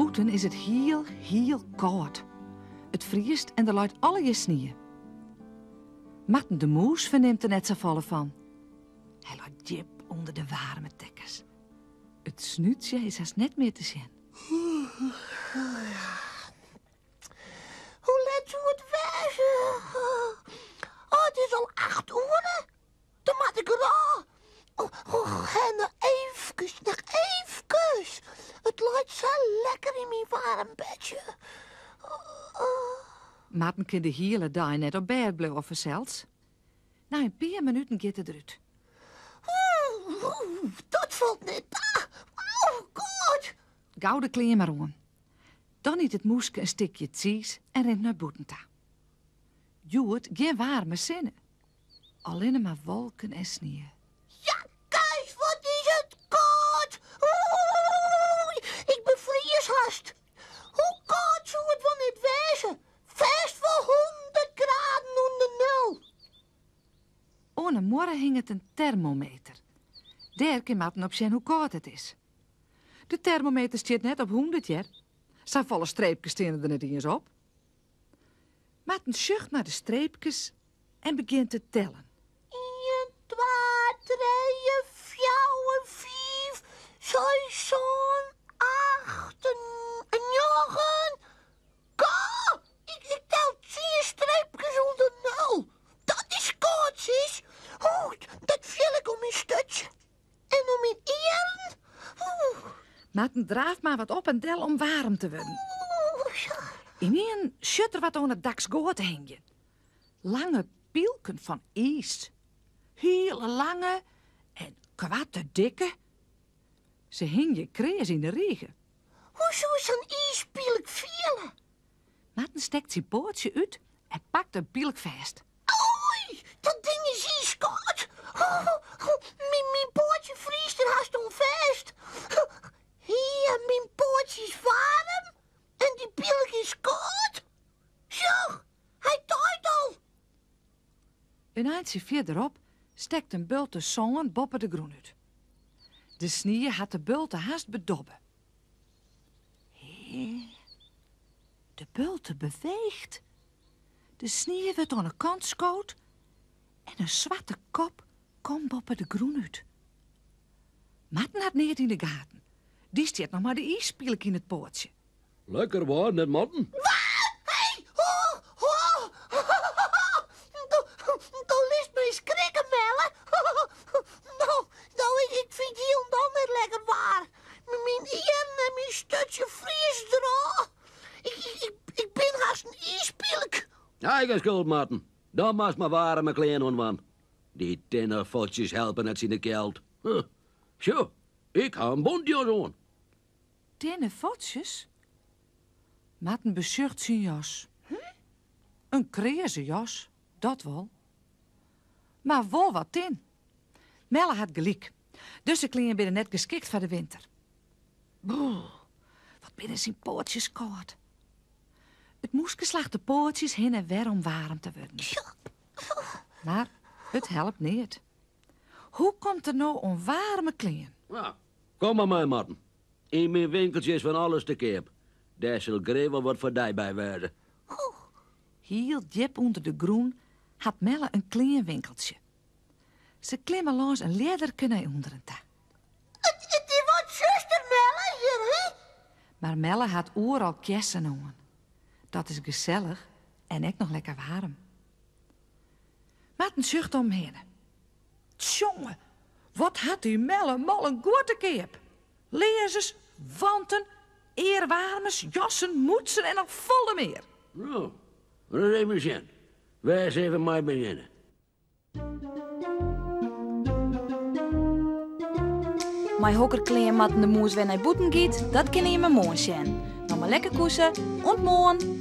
Boeten is het heel koud. Het vriest en er luidt alle je sneeuw. Marten de Moes verneemt er net zo vallen van. Hij luidt diep onder de warme dekkers. Het snuitje is haast net meer te zien. Hoe laat zou het wezen? Oh, het is al 8 uur. Dan moet ik er al. Ga nog even. Het lijkt zo lekker in mijn warm bedje. Marten kan de hele dag net op bed blijven zelfs. Na een paar minuten gaat het eruit. Dat valt net. Oh, god. Gauw de kleer maar om. Dan eet het moeske een stukje cheese en rent naar boeten toe. Joet, geen warme zinnen. Alleen maar wolken en sneeuw. Ja, Kees, wat is het koud. Ik bevries haast. Hoe koud zou het wel niet wezen? Vast voor 100 graden onder nul. Onder morgen hing het een thermometer. Daar kan Marten op zien hoe koud het is. De thermometer staat net op 100 jaar. Zijn volle streepjes staan er net eens op. Marten zucht naar de streepjes en begint te tellen. 1, 2, 3, 4, 5, 6, 8, 9. Ka! Ik tel 10 streepjes onder nul. Dat is koud, sis. Dat viel ik om mijn stutje. En om mijn eeren. Marten draaft maar wat op en del om warm te worden. Ineen shut er wat aan het daks goot hingen. Lange pielken van ijs. Hele lange en kwatte dikke. Ze hingen krees in de regen. Hoezo is zo'n ijspielk vielen? Marten stekt zijn pootje uit en pakt een pielk vast. Oei, dat ding is ijskoud. Mijn pootje vriest er haast om vast. Hier, mijn pootje is warm en die pielk is koud. Zo, hij taait al. Een eindje verderop stekt een bulte zon boven de groen uit. De sneeuw had de bulte haast bedobben. Hé, de bulte beweegt. De sneeuw wordt aan de kant skoot en een zwarte kop komt boven de groen uit. Marten had neer in de gaten. Die steekt nog maar de ijspielk in het poortje. Lekker waar, net Marten. Hey, dan liet me eens krikken, Melle. Ik vind die en dan net lekker waar. Mijn eeren en mijn stutje vries er. Ik ben haast een ijspielk. Eigen schuld, Marten. Dan was maar waren mijn klein man. Die tinnerfotjes helpen het in de keld. Zo, ik ga een bondje doen. Tinnen fotjes? Marten bezucht zijn jas. Een kreze jas, dat wel. Maar wel wat tin. Melle had gelijk. Dus de kleren binnen net geschikt voor de winter. Boe, wat binnen zijn pootjes koud. Het moest geslacht de pootjes heen en weer om warm te worden. Maar het helpt niet. Hoe komt er nou een warme kleren? Ja, kom maar mee, Marten. In mijn winkeltje is van alles te koop. Daar zal Grevel wat voor die bij werden. Heel diep onder de groen had Melle een klein winkeltje. Ze klimmen langs een lederke naar onderen toe. Het is wat zuster Melle hier, hè? Maar Melle had overal kessen aan. Dat is gezellig en ook nog lekker warm. Marten zucht omheen. Tjonge, wat had die Melle mal een goede keep. Lezers, wanten, eerwarmers, jassen, moetsen en nog volle meer. Nou, dat is even zin. Wij eens even maar beginnen. Mijn hokkerklein Marten de Moes weer naar boeten gaat, dat kan je me mooi zien. Nog maar lekker koesen, ontmoen.